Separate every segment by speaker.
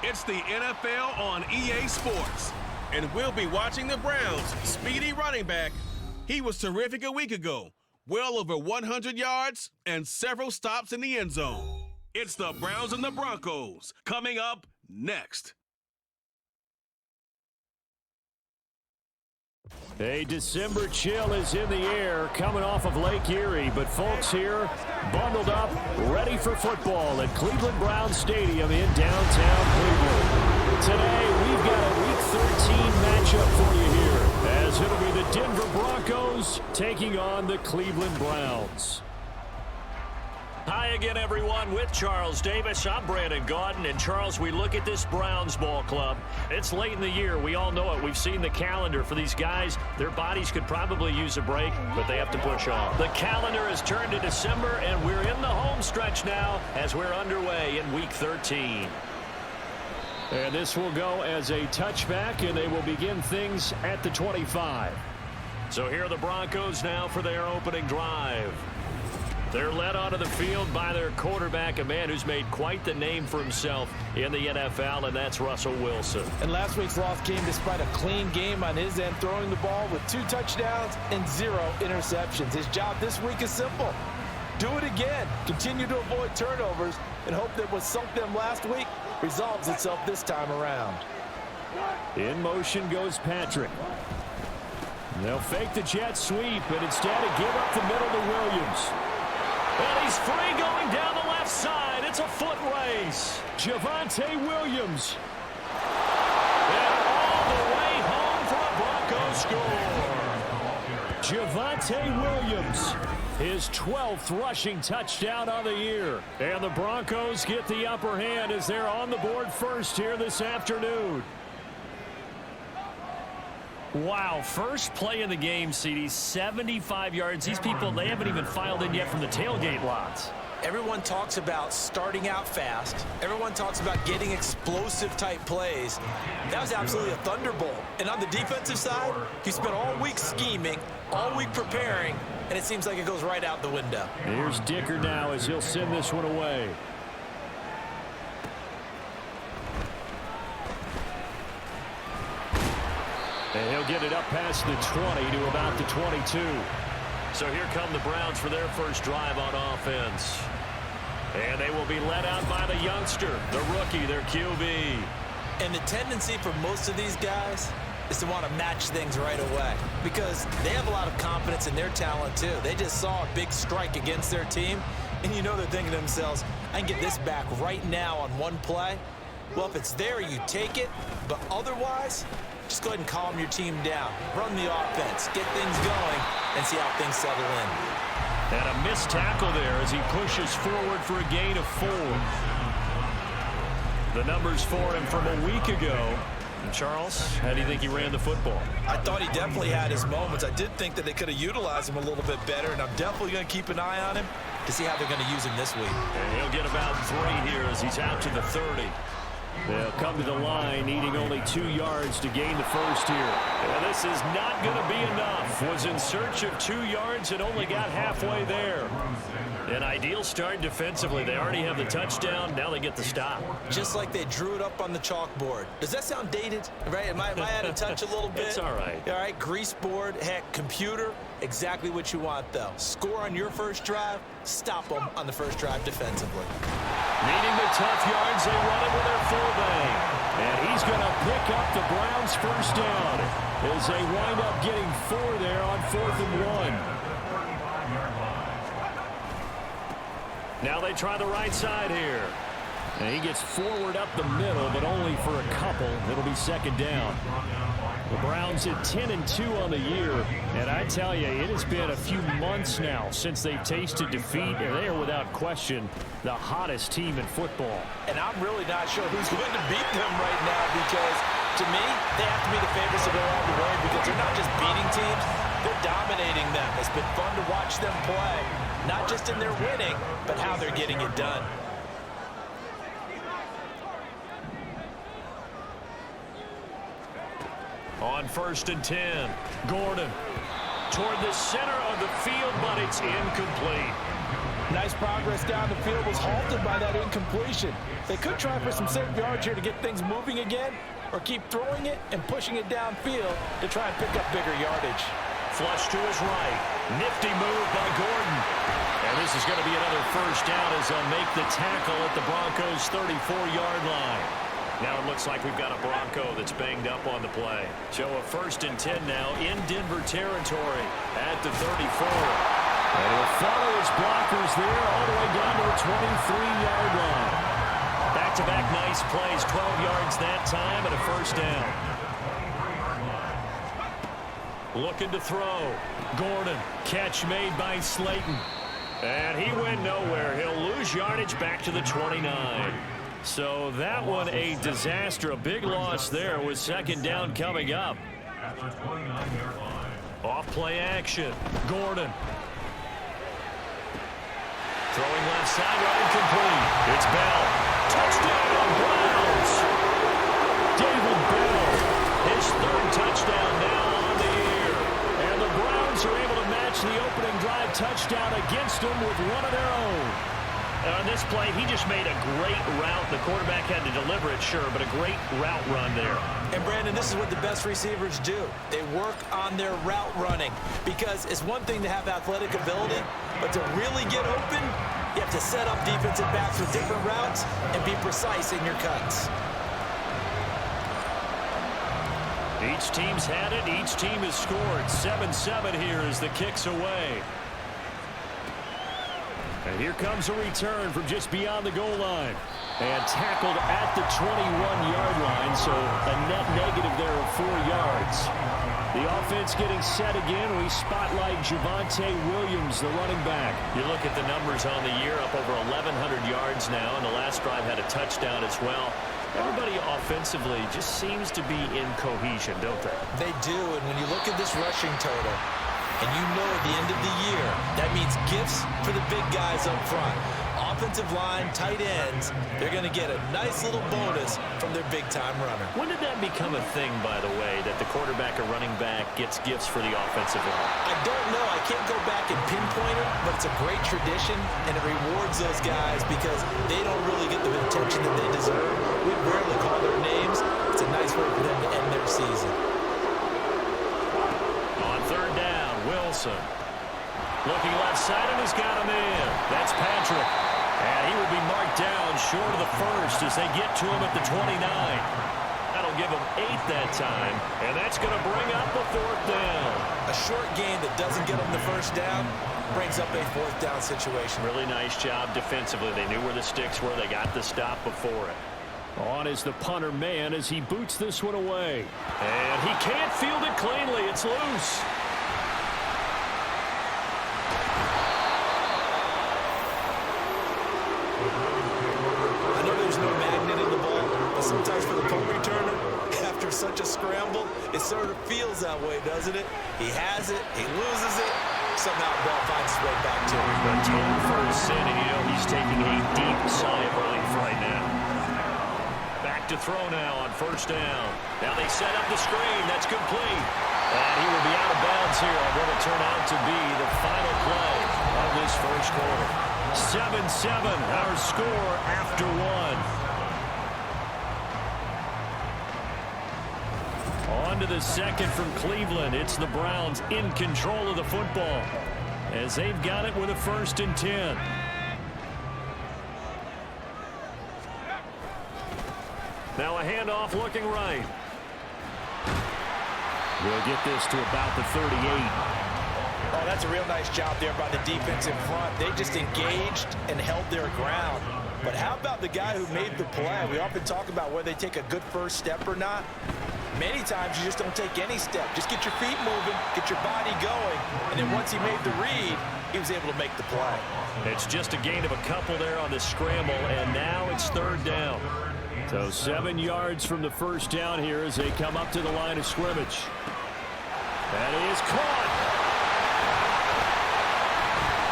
Speaker 1: It's the NFL on EA Sports. And we'll be watching the Browns' speedy running back. He was terrific a week ago. Well over 100 yards and several stops in the end zone. It's the Browns and the Broncos coming up next.
Speaker 2: A December chill is in the air coming off of Lake Erie, but folks here bundled up, ready for football at Cleveland Browns Stadium in downtown Cleveland. Today, we've got a Week 13 matchup for you here, as it'll be the Denver Broncos taking on the Cleveland Browns. Hi again, everyone, with Charles Davis. I'm Brandon Gaudin. And, Charles, we look at this Browns ball club. It's late in the year. We all know it. We've seen the calendar for these guys. Their bodies could probably use a break, but they have to push on. The calendar has turned to December, and we're in the home stretch now as we're underway in Week 13. And this will go as a touchback, and they will begin things at the 25. So here are the Broncos now for their opening drive. They're led onto the field by their quarterback, a man who's made quite the name for himself in the NFL, and that's Russell Wilson.
Speaker 3: And last week's loss came despite a clean game on his end, throwing the ball with 2 touchdowns and 0 interceptions. His job this week is simple. Do it again. Continue to avoid turnovers and hope that what sunk them last week resolves itself this time around.
Speaker 2: In motion goes Patrick. They'll fake the jet sweep, and instead give up the middle to Williams. And he's free going down the left side. It's a foot race. Javonte Williams. And all the way home for a Broncos score. Javonte Williams. His 12th rushing touchdown on the year. And the Broncos get the upper hand as they're on the board first here this afternoon. Wow, first play in the game, CD, 75 yards. These people, they haven't even filed in yet from the tailgate lots.
Speaker 3: Everyone talks about starting out fast. Everyone talks about getting explosive-type plays. That was absolutely a thunderbolt. And on the defensive side, you spent all week scheming, all week preparing, and it seems like it goes right out the window.
Speaker 2: Here's Dicker now as he'll send this one away. And he'll get it up past the 20 to about the 22. So here come the Browns for their first drive on offense. And they will be led out by the youngster, the rookie, their QB.
Speaker 3: And the tendency for most of these guys is to want to match things right away because they have a lot of confidence in their talent too. They just saw a big strike against their team, and you know they're thinking to themselves, I can get this back right now on one play. Well, if it's there, you take it, but otherwise, just go ahead and calm your team down. Run the offense, get things going, and see how things settle in.
Speaker 2: And a missed tackle there as he pushes forward for a gain of 4. The numbers for him from a week ago. And Charles, how do you think he ran the football?
Speaker 3: I thought he definitely had his moments. I did think that they could have utilized him a little bit better, and I'm definitely going to keep an eye on him to see how they're going to use him this week.
Speaker 2: And he'll get about 3 here as he's out to the 30. They'll come to the line, needing only 2 yards to gain the first here. And this is not going to be enough. Was in search of 2 yards and only got halfway there. An ideal start defensively. They already have the touchdown. Now they get the stop.
Speaker 3: Just like they drew it up on the chalkboard. Does that sound dated? Right? Am I out of touch a little bit?
Speaker 2: It's all right.
Speaker 3: All right, grease board, heck, computer. Exactly what you want, though. Score on your first drive, stop them on the first drive defensively.
Speaker 2: Needing the tough yards, they run it with their fullback. And he's going to pick up the Browns' first down as they wind up getting 4 there on 4th and 1. Now they try the right side here. And he gets forward up the middle, but only for a couple. It'll be 2nd down. The Browns at 10-2 on the year. And I tell you, it has been a few months now since they've tasted defeat, and they are without question the hottest team in football.
Speaker 3: And I'm really not sure who's going to beat them right now because, to me, they have to be the favorites to go all the way because they're not just beating teams, they're dominating them. It's been fun to watch them play, not just in their winning, but how they're getting it done.
Speaker 2: On 1st and 10, Gordon toward the center of the field, but it's incomplete.
Speaker 3: Nice progress down the field was halted by that incompletion. They could try for some safe yards here to get things moving again, or keep throwing it and pushing it downfield to try and pick up bigger yardage.
Speaker 2: Flush to his right. Nifty move by Gordon. And this is going to be another first down as they'll make the tackle at the Broncos' 34-yard line. Now it looks like we've got a Bronco that's banged up on the play. So a 1st and 10 now in Denver territory at the 34. And he'll follow his blockers there all the way down to the 23-yard line. Back-to-back nice plays, 12 yards that time and a first down. Looking to throw. Gordon, catch made by Slayton. And he went nowhere. He'll lose yardage back to the 29. So that one a disaster. A big loss there with 2nd down coming up. Off play action. Gordon. Throwing left sideline complete. It's Bell. Touchdown, Browns. David Bell. His 3rd touchdown now on the year. And the Browns are able to match the opening drive touchdown against them with one of their own. On this play, he just made a great route. The quarterback had to deliver it, sure, but a great route run there.
Speaker 3: And, Brandon, this is what the best receivers do. They work on their route running because it's one thing to have athletic ability, but to really get open, you have to set up defensive backs with different routes and be precise in your cuts.
Speaker 2: Each team's had it. Each team has scored. 7-7 here as the kick's away. And here comes a return from just beyond the goal line. And tackled at the 21-yard line, so a net negative there of 4 yards. The offense getting set again. We spotlight Javonte Williams, the running back. You look at the numbers on the year, up over 1,100 yards now, and the last drive had a touchdown as well. Everybody offensively just seems to be in cohesion, don't they?
Speaker 3: They do, and when you look at this rushing total, and you know at the end of the year, that means gifts for the big guys up front. Offensive line, tight ends, they're going to get a nice little bonus from their big-time runner.
Speaker 2: When did that become a thing, by the way, that the quarterback or running back gets gifts for the offensive line?
Speaker 3: I don't know. I can't go back and pinpoint it, but it's a great tradition, and it rewards those guys because they don't really get the attention that they deserve. We rarely call their names. It's a nice way for them to end their season.
Speaker 2: On 3rd down, Wilson. Looking left side, and he's got him in. That's Patrick. And he will be marked down short of the first as they get to him at the 29. That'll give him 8 that time, and that's going to bring up a 4th down.
Speaker 3: A short gain that doesn't get them the first down brings up a 4th down situation.
Speaker 2: Really nice job defensively. They knew where the sticks were. They got the stop before it. On is the punter man as he boots this one away. And he can't field it cleanly. It's loose.
Speaker 3: Sometimes for the punt returner, after such a scramble, it sort of feels that way, doesn't it? He has it, he loses it, somehow the ball finds its way back to him.
Speaker 2: A total for his sin, and you know he's taking a deep sigh of relief right now. Back to throw now on 1st down. Now they set up the screen, that's complete. And he will be out of bounds here on what will turn out to be the final play of this first quarter. 7-7, our score after 1. On to the 2nd from Cleveland. It's the Browns in control of the football as they've got it with a 1st and 10. Now a handoff looking right. We'll get this to about the 38.
Speaker 3: Oh, that's a real nice job there by the defense in front. They just engaged and held their ground. But how about the guy who made the play? We often talk about whether they take a good first step or not. Many times you just don't take any step. Just get your feet moving, get your body going, and then once he made the read, he was able to make the play.
Speaker 2: It's just a gain of a couple there on the scramble, and now it's 3rd down. So 7 yards from the first down here as they come up to the line of scrimmage. That is caught.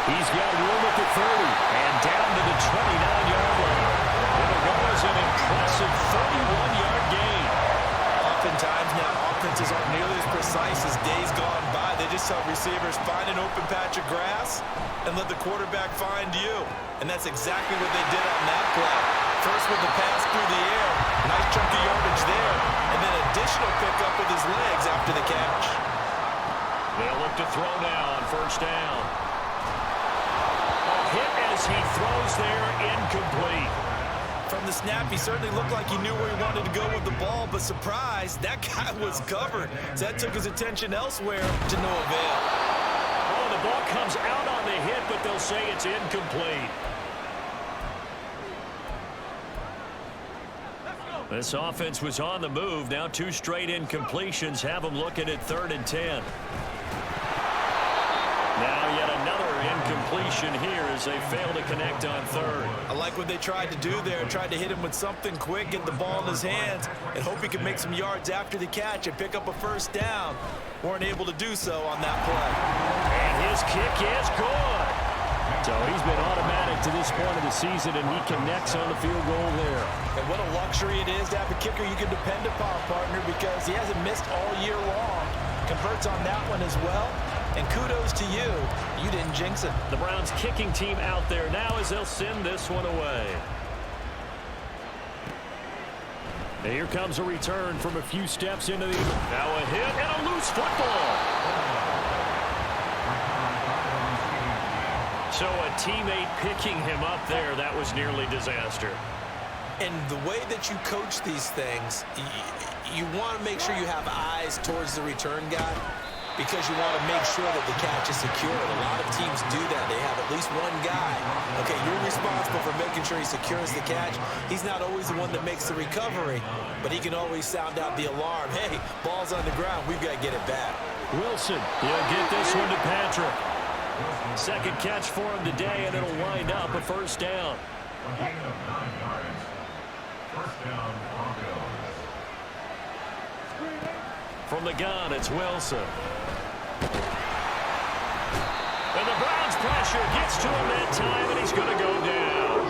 Speaker 2: He's got room at the 30 and down to the 29-yard line. It'll go as an impressive 31-yard gain.
Speaker 3: Oftentimes now offenses aren't nearly as precise as days gone by. They just always tell receivers, find an open patch of grass and let the quarterback find you. And that's exactly what they did on that play. First with the pass through the air, nice chunk of yardage there, and then additional pickup with his legs after the catch.
Speaker 2: They'll look to throw now on first down. A hit as he throws there, incomplete.
Speaker 3: From the snap, he certainly looked like he knew where he wanted to go with the ball, but surprise, that guy was covered. So that took his attention elsewhere to no avail.
Speaker 2: Oh, the ball comes out on the hit, but they'll say it's incomplete. This offense was on the move. Now 2 straight incompletions have them looking at 3rd and 10. Now yet another incompletion here as they fail to connect on 3rd.
Speaker 3: I like what they tried to do there. Tried to hit him with something quick, get the ball in his hands, and hope he could make some yards after the catch and pick up a first down. Weren't able to do so on that play.
Speaker 2: And his kick is good. So he's been automatic to this point of the season, and he connects on the field goal there.
Speaker 3: And what a luxury it is to have a kicker you can depend upon, partner, because he hasn't missed all year long. Converts on that one as well. And kudos to you. You didn't jinx it.
Speaker 2: The Browns kicking team out there now as they'll send this one away. And here comes a return from a few steps into the... Now a hit and a loose football. So a teammate picking him up there, that was nearly disaster.
Speaker 3: And the way that you coach these things, you want to make sure you have eyes towards the return guy because you want to make sure that the catch is secured. A lot of teams do that. They have at least one guy. Okay, you're responsible for making sure he secures the catch. He's not always the one that makes the recovery, but he can always sound out the alarm. Hey, ball's on the ground. We've got to get it back.
Speaker 2: Wilson, he'll get this one to Patrick. Second catch for him today, and it'll wind up a first down.
Speaker 4: First down, Broncos.
Speaker 2: From the gun, it's Wilson. And the Browns pressure gets to him that time, and he's going to go down.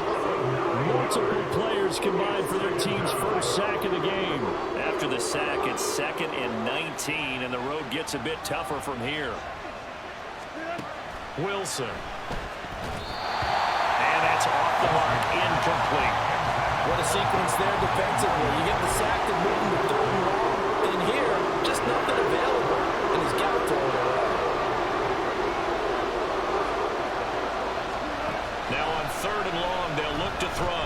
Speaker 2: Multiple players combined for their team's first sack of the game. After the sack, it's 2nd and 19, and the road gets a bit tougher from here. Wilson. And that's off the mark, incomplete.
Speaker 3: What a sequence there defensively. You get the sack and moving to 3rd and long, and here, just nothing available, and he's got to throw it away.
Speaker 2: Now on 3rd and long, they'll look to throw.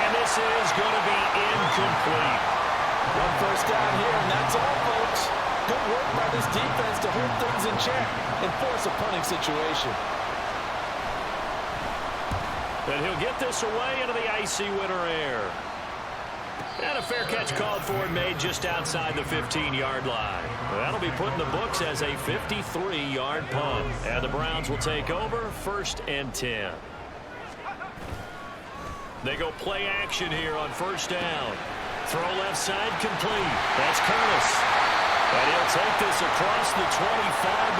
Speaker 2: And this is going to be incomplete.
Speaker 3: One first down here, and that's all, folks. Good work by this defense to hold things in check and force a punting situation.
Speaker 2: And he'll get this away into the icy winter air. And a fair catch called for and made just outside the 15-yard line. That'll be put in the books as a 53-yard punt. And the Browns will take over 1st and 10. They go play action here on first down. Throw left side complete. That's Curtis. And he'll take this across the 25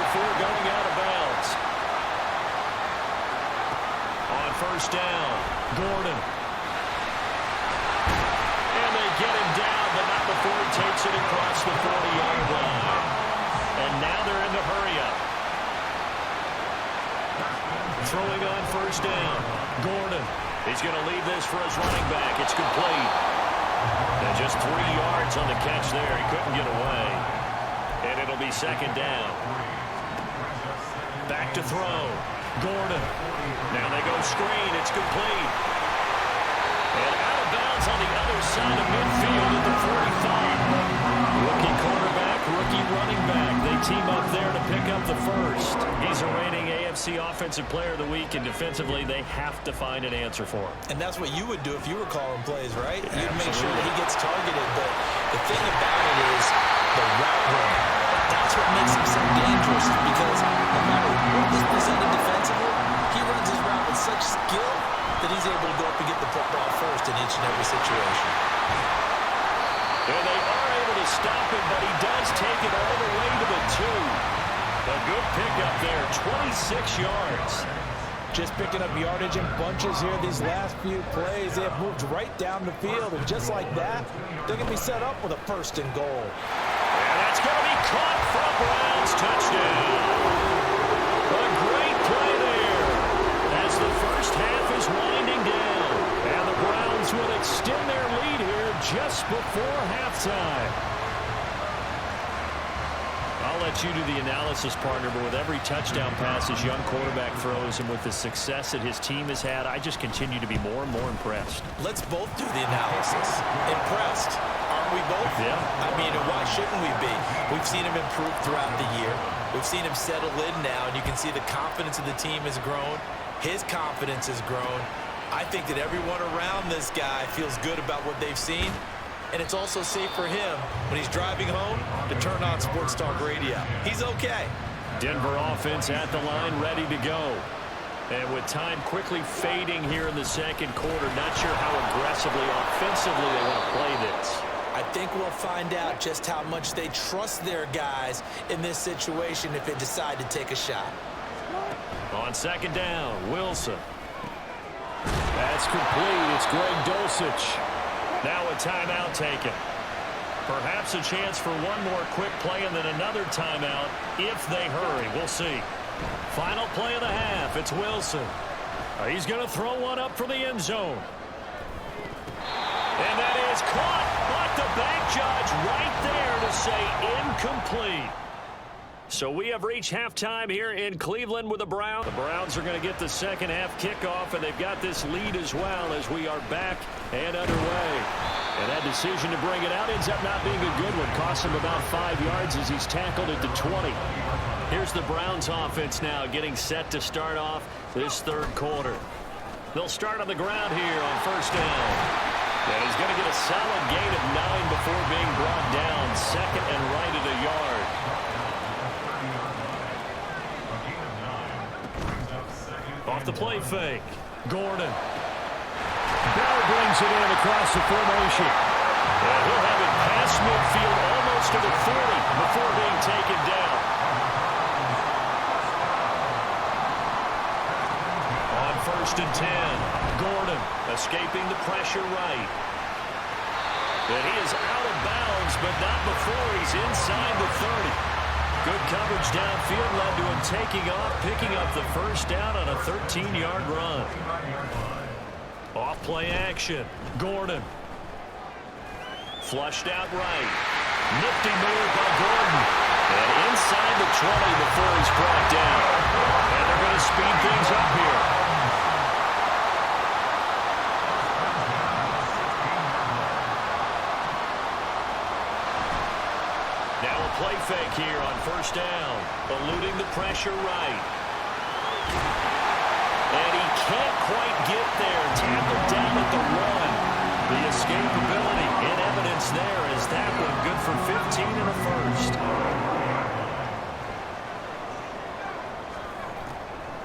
Speaker 2: before going out of bounds. On first down, Gordon. And they get him down, but not before he takes it across the 40-yard line. And now they're in the hurry-up. Throwing on first down, Gordon. He's going to leave this for his running back. It's complete. And just 3 yards on the catch there. He couldn't get away. And it'll be 2nd down. Back to throw. Gordon. Now they go screen. It's complete. And out of bounds on the other side of midfield at the 45. Rookie quarterback, rookie running back. They team up there to pick up the first. He's a reigning AFC Offensive Player of the Week, and defensively they have to find an answer for him.
Speaker 3: And that's what you would do if you were calling plays, right? You'd make sure that he gets targeted. But the thing about it is the route running. That's what makes him so dangerous, because no matter what is presented defensively, he runs his route with such skill that he's able to go up and get the football first in each and every situation.
Speaker 2: And they are able to stop him, but he does take it all the way to the 2. A good pickup there, 26 yards.
Speaker 3: just picking up yardage in bunches here these last few plays. They have moved right down the field, and just like that, they're going to be set up with a 1st and goal.
Speaker 2: And that's going to be caught for Browns touchdown. A great play there as the first half is winding down. And the Browns will extend their lead here just before halftime. I'll let you do the analysis, partner, but with every touchdown pass his young quarterback throws and with the success that his team has had, I just continue to be more and more impressed.
Speaker 3: Let's both do the analysis. Impressed, aren't we both?
Speaker 2: Yeah.
Speaker 3: I mean, why shouldn't we be? We've seen him improve throughout the year. We've seen him settle in now, and you can see the confidence of the team has grown. His confidence has grown. I think that everyone around this guy feels good about what they've seen. And it's also safe for him when he's driving home to turn on Sports Talk Radio. He's okay.
Speaker 2: Denver offense at the line, ready to go. And with time quickly fading here in the second quarter, not sure how aggressively, offensively they want to play this.
Speaker 3: I think we'll find out just how much they trust their guys in this situation if they decide to take a shot.
Speaker 2: On 2nd down, Wilson. That's complete. It's Greg Dulcich. Now a timeout taken. Perhaps a chance for one more quick play and then another timeout if they hurry. We'll see. Final play of the half. It's Wilson. He's going to throw one up for the end zone. And that is caught. But the back judge right there to say incomplete. So we have reached halftime here in Cleveland with the Browns. The Browns are going to get the second half kickoff, and they've got this lead as well as we are back and underway. And that decision to bring it out ends up not being a good one. Costs him about 5 yards as he's tackled at the 20. Here's the Browns offense now getting set to start off this third quarter. They'll start on the ground here on 1st down. And he's going to get a solid gain of 9 before being brought down. 2nd and right at a yard. Off the play fake. Gordon. Bell brings it in across the formation. And he'll have it past midfield almost to the 40 before being taken down. On 1st and 10. Gordon escaping the pressure right. And he is out of bounds, but not before he's inside the 30. Good coverage downfield led to him taking off, picking up the 1st down on a 13-yard run. Off play action. Gordon. Flushed out right. Nifty move by Gordon. And inside the 20 before he's brought down. And they're going to speed things up here. Now a play fake here on 1st down. Eluding the pressure right. And he can't quite get there. Tackled down at the run. The escapability in evidence there as that one good for 15 and a 1st.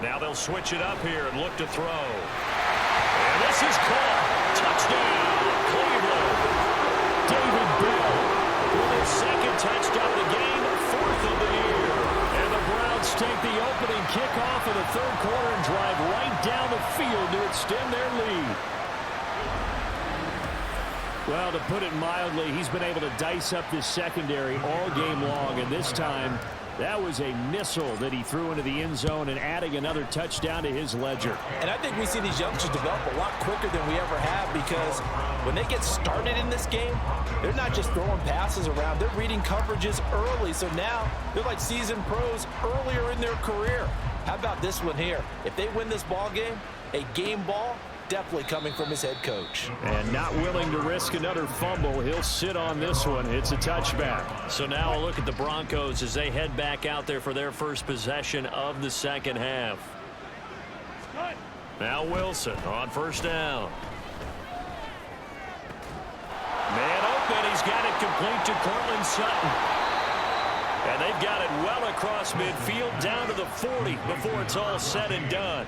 Speaker 2: Now they'll switch it up here and look to throw. And this is caught. Touchdown, Cleveland. David Bell with his 2nd touchdown of the game, 4th of the year. And the Browns take the opening kickoff of the third quarter and drive right down the field to extend their lead. Well, to put it mildly, he's been able to dice up this secondary all game long, and this time that was a missile that he threw into the end zone and adding another touchdown to his ledger.
Speaker 3: And I think we see these youngsters develop a lot quicker than we ever have because when they get started in this game, they're not just throwing passes around. They're reading coverages early. So now they're like seasoned pros earlier in their career. How about this one here? If they win this ball game, a game ball, definitely coming from his head coach.
Speaker 2: And not willing to risk another fumble. He'll sit on this one. It's a touchback. So now a look at the Broncos as they head back out there for their first possession of the second half. Now Wilson on 1st down. Man open. He's got it complete to Cortland Sutton. And they've got it well across midfield down to the 40 before it's all said and done.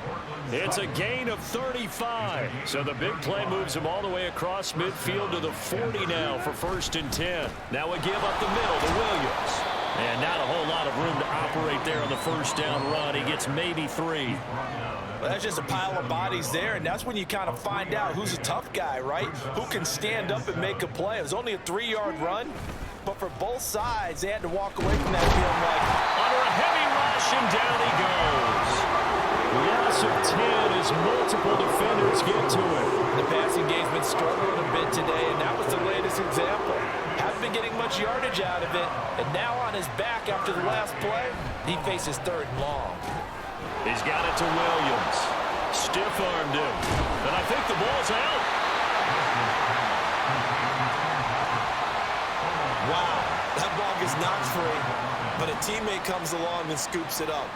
Speaker 2: It's a gain of 35. So the big play moves him all the way across midfield to the 40 now for 1st and 10. Now a give up the middle to Williams. And not a whole lot of room to operate there on the 1st down run. He gets maybe 3.
Speaker 3: Well, that's just a pile of bodies there, and that's when you kind of find out who's a tough guy, right? Who can stand up and make a play. It was only a 3-yard run, but for both sides, they had to walk away from that field like...
Speaker 2: Under a heavy rush, and down he goes. Loss of 10 as multiple defenders get to it.
Speaker 3: The passing game's been struggling a bit today, and that was the latest example. Haven't been getting much yardage out of it, and now on his back after the last play, he faces 3rd and long.
Speaker 2: He's got it to Williams. Stiff-armed him. And I think the ball's out.
Speaker 3: Wow, that ball gets knocked free, but a teammate comes along and scoops it up.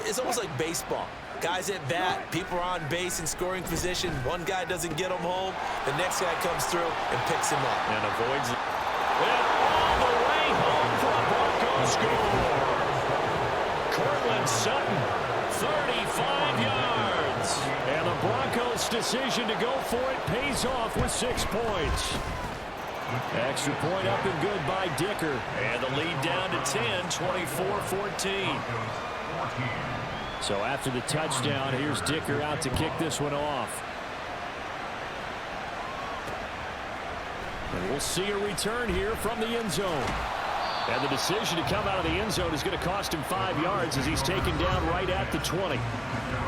Speaker 3: It's almost like baseball. Guys at bat, people are on base in scoring position. One guy doesn't get him home. The next guy comes through and picks him up.
Speaker 2: And avoids it. And all the way home for a Broncos score. Cortland Sutton, 35 yards. And the Broncos' decision to go for it pays off with 6 points. Extra point up and good by Dicker. And the lead down to 10, 24-14. So after the touchdown, here's Dicker out to kick this one off. And we'll see a return here from the end zone. And the decision to come out of the end zone is going to cost him 5 yards as he's taken down right at the 20.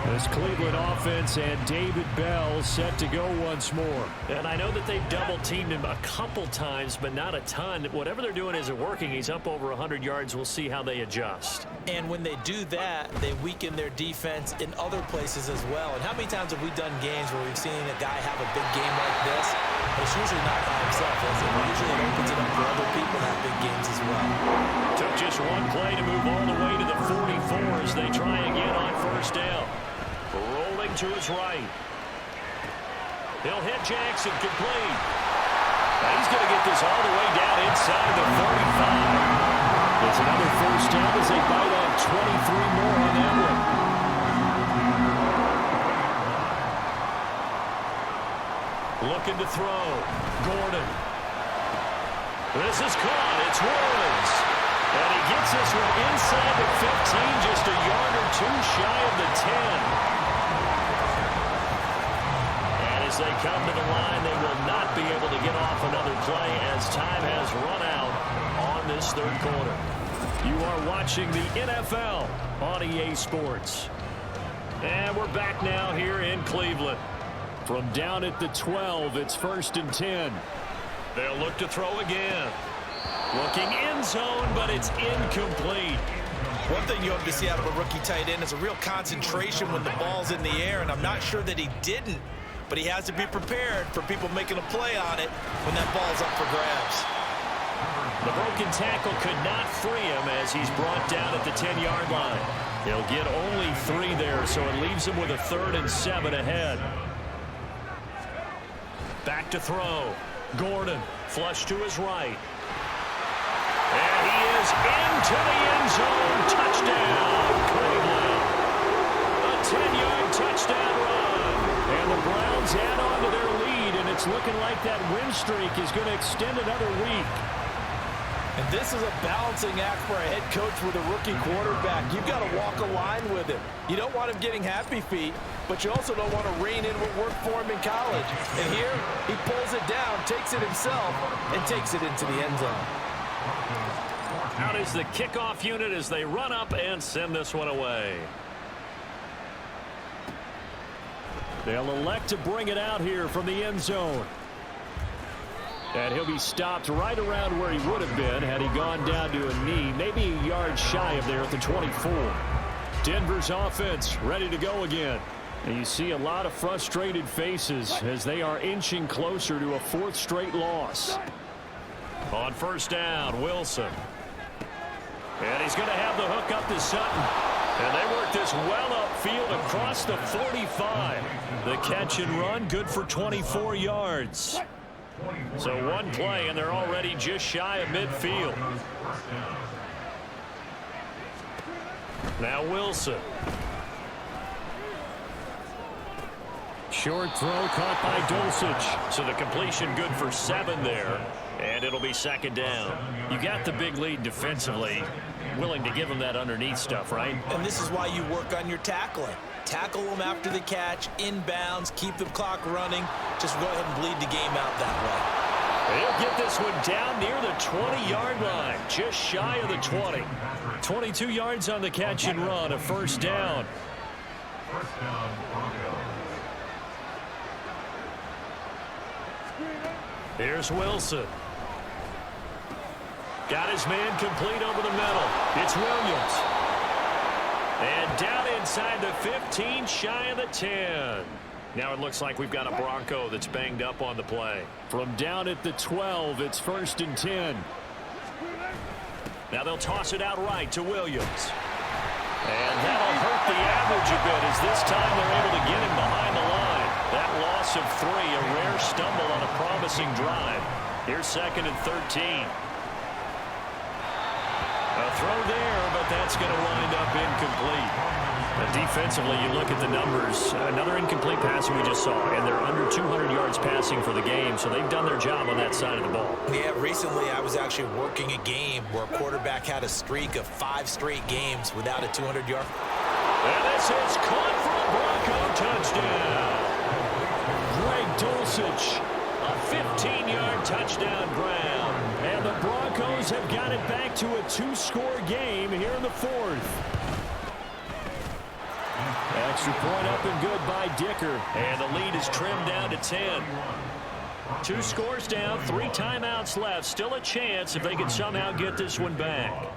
Speaker 2: This Cleveland offense and David Bell set to go once more.
Speaker 5: And I know that they've double-teamed him a couple times, but not a ton. Whatever they're doing isn't working. He's up over 100 yards. We'll see how they adjust.
Speaker 3: And when they do that, they weaken their defense in other places as well. And how many times have we done games where we've seen a guy have a big game like this? But it's usually not by himself, is it? Usually it opens it up for other people to have big games as well.
Speaker 2: Took just one play to move all the way to the 44 as they try again on 1st down. Rolling to his right. He'll hit Jackson complete. Now he's going to get this all the way down inside the 35. It's another 1st down as they bite on 23 more on that one. Looking to throw. Gordon. This is caught. It's Woods. And he gets this one inside the 15, just a yard or 2 shy of the 10. And as they come to the line, they will not be able to get off another play as time has run out on this 3rd quarter. You are watching the NFL on EA Sports. And we're back now here in Cleveland. From down at the 12, it's 1st and 10. They'll look to throw again. Looking end zone, but it's incomplete.
Speaker 3: One thing you hope to see out of a rookie tight end is a real concentration when the ball's in the air, and I'm not sure that he didn't, but he has to be prepared for people making a play on it when that ball's up for grabs.
Speaker 2: The broken tackle could not free him as he's brought down at the 10-yard line. He'll get only 3 there, so it leaves him with a 3rd and 7 ahead. Back to throw. Gordon, flush to his right. And he is into the end zone. Touchdown, Cleveland. A 10-yard touchdown run. And the Browns add on to their lead, and it's looking like that win streak is going to extend another week.
Speaker 3: And this is a balancing act for a head coach with a rookie quarterback. You've got to walk a line with him. You don't want him getting happy feet, but you also don't want to rein in what worked for him in college. And here, he pulls it down, takes it himself, and takes it into the end zone.
Speaker 5: Out is the kickoff unit as they run up and send this one away.
Speaker 2: They'll elect to bring it out here from the end zone. And he'll be stopped right around where he would have been had he gone down to a knee, maybe a yard shy of there at the 24. Denver's offense ready to go again. And you see a lot of frustrated faces as they are inching closer to a 4th straight loss. On 1st down, Wilson. And he's going to have the hook up to Sutton. And they work this well upfield across the 45. The catch and run, good for 24 yards. So one play, and they're already just shy of midfield. Now Wilson. Short throw caught by Dulcich. So the completion good for 7 there. And it'll be 2nd down. You got the big lead defensively. Willing to give him that underneath stuff, right?
Speaker 3: And this is why you work on your tackling. tackle them after the catch, inbounds, keep the clock running. Just go ahead and bleed the game out that way.
Speaker 5: He'll get this one down near the 20-yard line, just shy of the 20. 22 yards on the catch and run, a first down.
Speaker 4: First down, Broncos.
Speaker 5: Here's Wilson. Got his man complete over the middle. It's Williams. And down inside the 15, shy of the 10. Now it looks like we've got a Bronco that's banged up on the play.
Speaker 2: From down at the 12, it's 1st and 10.
Speaker 5: Now they'll toss it out right to Williams. And that'll hurt the average a bit, as this time they're able to get him behind the line. That loss of 3, a rare stumble on a promising drive. Here's 2nd and 13. A throw there, but that's going to wind up incomplete. Defensively, you look at the numbers. Another incomplete pass we just saw, and they're under 200 yards passing for the game, so they've done their job on that side of the ball.
Speaker 3: Yeah, recently I was actually working a game where a quarterback had a streak of 5 straight games without a 200-yard.
Speaker 5: And this is caught for a Bronco touchdown.
Speaker 2: Greg Dulcich,
Speaker 5: A 15-yard touchdown grab.
Speaker 2: and the Broncos have got it back to a 2-score game here in the 4th. Extra point up and good by Dicker.
Speaker 5: And the lead is trimmed down to 10. 2 scores down, 3 timeouts left. Still a chance if they can somehow get this one back.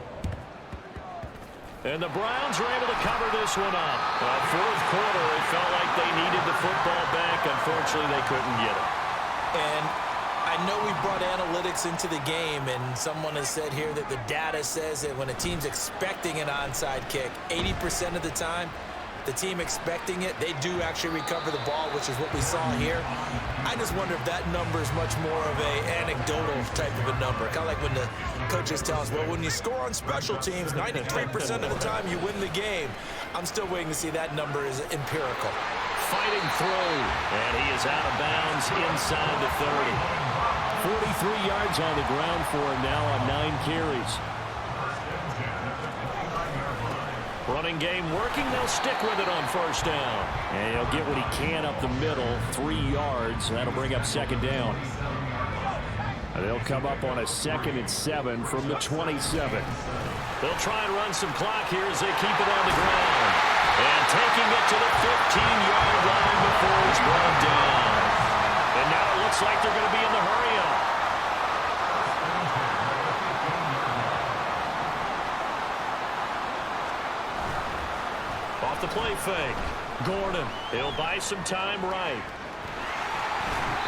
Speaker 5: And the Browns are able to cover this one up. 4th quarter, it felt like they needed the football back. Unfortunately, they couldn't get it.
Speaker 3: And I know we brought analytics into the game, and someone has said here that the data says that when a team's expecting an onside kick, 80% of the time, the team expecting it, they do actually recover the ball, which is what we saw here. I just wonder if that number is much more of a anecdotal type of a number. Kind of like when the coaches tell us, well, when you score on special teams, 93% of the time you win the game. I'm still waiting to see that number is empirical.
Speaker 5: Fighting through, and he is out of bounds inside the 30.
Speaker 2: 43 yards on the ground for him now on 9 carries.
Speaker 5: Running game working, they'll stick with it on 1st down.
Speaker 2: And he'll get what he can up the middle, 3 yards. That'll bring up 2nd down. And they'll come up on a 2nd and 7 from the 27.
Speaker 5: They'll try and run some clock here as they keep it on the ground. And taking it to the 15-yard line before it's brought down. And now it looks like they're going to be in the hurry-up. Off the play fake. Gordon, he'll buy some time right.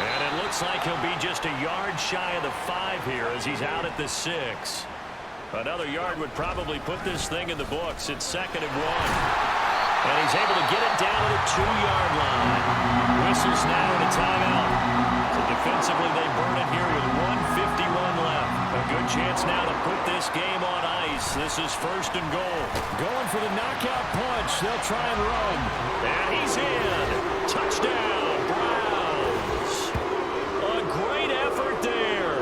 Speaker 5: And it looks like he'll be just a yard shy of the 5 here as he's out at the 6. Another yard would probably put this thing in the books. It's 2nd and 1. And he's able to get it down to the 2-yard line. Whistles now in a timeout. So defensively, they burn it here with 1:51 left. A good chance now to put this game on ice. This is 1st and goal.
Speaker 2: Going for the knockout punch. They'll try and run.
Speaker 5: And he's in. Touchdown, Browns. A great effort there.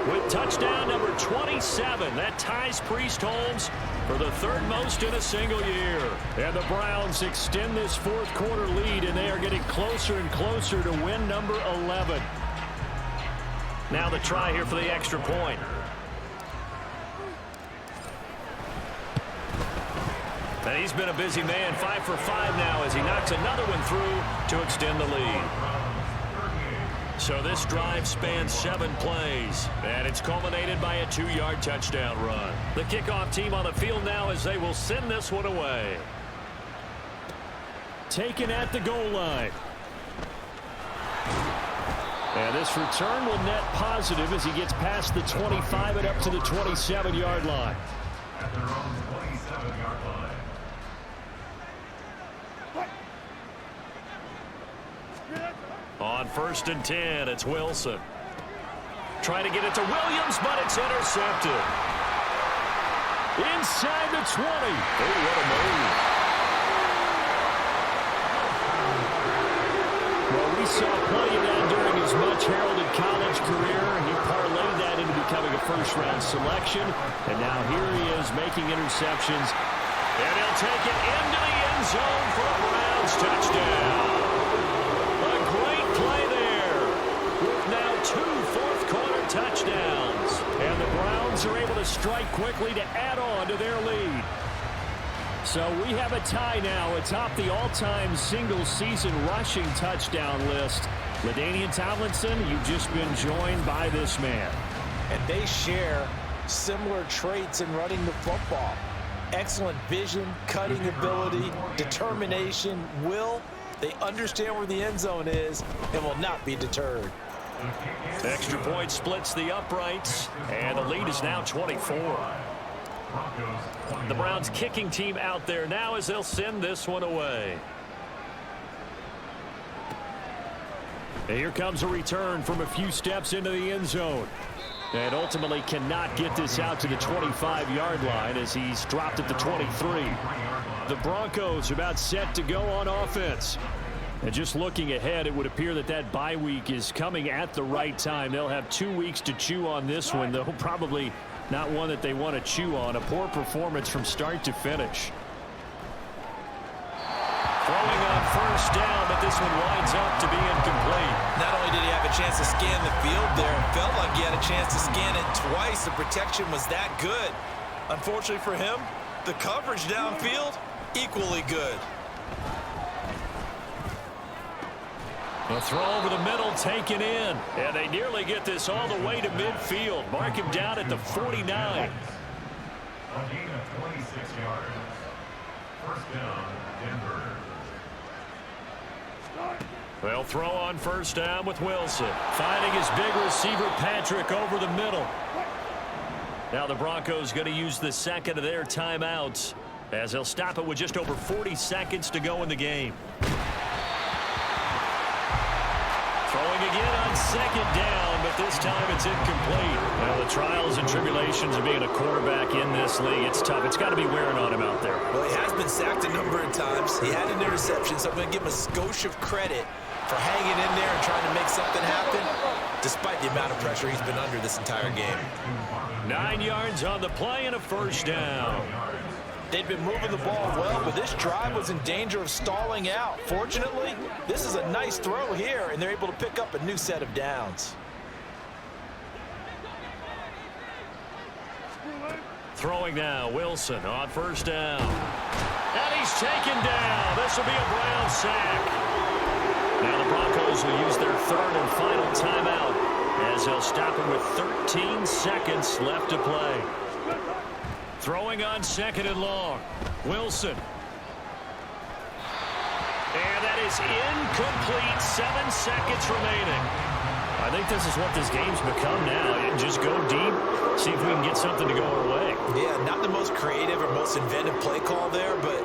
Speaker 5: With touchdown number 27, that ties Priest Holmes for the 3rd most in a single year.
Speaker 2: And the Browns extend this 4th quarter lead, and they are getting closer and closer to win number 11.
Speaker 5: Now the try here for the extra point. And he's been a busy man, 5 for 5 now as he knocks another one through to extend the lead. So this drive spans 7 plays, and it's culminated by a 2-yard touchdown run. The kickoff team on the field now as they will send this one away.
Speaker 2: Taken at the goal line. And this return will net positive as he gets past the 25 and up to the 27-yard line.
Speaker 4: At their own 27-yard line.
Speaker 5: On 1st and 10, it's Wilson. Trying to get it to Williams, but it's intercepted.
Speaker 2: Inside the 20.
Speaker 5: Oh, what a move.
Speaker 2: Well, we saw plenty of that during his much-heralded college career, and he parlayed that into becoming a first-round selection. And now here he is making interceptions.
Speaker 5: And he'll take it into the end zone for a Browns
Speaker 2: first touchdown. A great play there with now 2 fourth-quarter touchdowns. And the Browns are able to strike quickly to add on to their lead. So we have a tie now atop the all-time single-season rushing touchdown list. LaDainian Tomlinson, you've just been joined by this man.
Speaker 3: And they share similar traits in running the football. Excellent vision, cutting ability, determination, will. They understand where the end zone is and will not be deterred.
Speaker 2: Extra point splits the uprights, and the lead is now 24.
Speaker 5: The Browns kicking team out there now as they'll send this one away.
Speaker 2: And here comes a return from a few steps into the end zone. And ultimately cannot get this out to the 25-yard line as he's dropped at the 23. The Broncos about set to go on offense. And just looking ahead, it would appear that that bye week is coming at the right time. They'll have 2 weeks to chew on this one, though probably not one that they want to chew on. A poor performance from start to finish. Throwing on first down, but this one winds up to be incomplete.
Speaker 3: Not only did he have a chance to scan the field there, it felt like he had a chance to scan it twice. The protection was that good. Unfortunately for him, the coverage downfield, equally good.
Speaker 2: A throw over the middle taken in. And they nearly get this all the way to midfield. Mark him down at the 49.
Speaker 4: A gain of 26 yards. First down, Denver.
Speaker 2: They'll throw on first down with Wilson. Finding his big receiver, Patrick, over the middle. Now the Broncos going to use the second of their timeouts as they'll stop it with just over 40 seconds to go in the game. Throwing again on second down, but this time it's incomplete. Well, the trials and tribulations of being a quarterback in this league, it's tough. It's got to be wearing on him out there.
Speaker 3: Well, he has been sacked a number of times. He had an interception, so I'm going to give him a skosh of credit for hanging in there and trying to make something happen, despite the amount of pressure he's been under this entire game.
Speaker 2: 9 yards on the play and a first down.
Speaker 3: They've been moving the ball well, but this drive was in danger of stalling out. Fortunately, this is a nice throw here, and they're able to pick up a new set of downs.
Speaker 2: Throwing now, Wilson on first down. And he's taken down. This will be a Brown sack. Now the Broncos will use their third and final timeout as they'll stop him with 13 seconds left to play. Throwing on second and long. Wilson. And that is incomplete. 7 seconds remaining. I think this is what this game's become now. Just go deep, see if we can get something to go our way.
Speaker 3: Yeah, not the most creative or most inventive play call there, but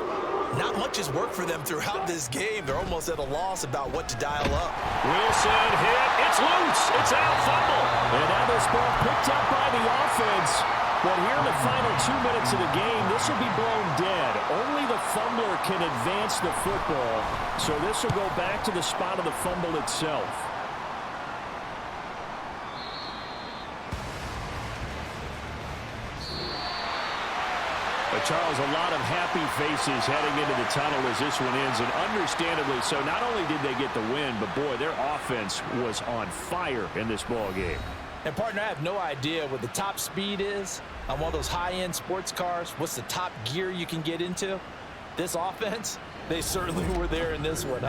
Speaker 3: not much has worked for them throughout this game. They're almost at a loss about what to dial up.
Speaker 2: Wilson hit. It's loose. It's out. Fumble. And now this ball picked up by the offense. But here in the final 2 minutes of the game, this will be blown dead. Only the fumbler can advance the football. So this will go back to the spot of the fumble itself. But Charles, a lot of happy faces heading into the tunnel as this one ends, and understandably so. Not only did they get the win, but boy, their offense was on fire in this ball game.
Speaker 3: And partner, I have no idea what the top speed is on one of those high-end sports cars. What's the top gear you can get into? This offense, they certainly were there in this one.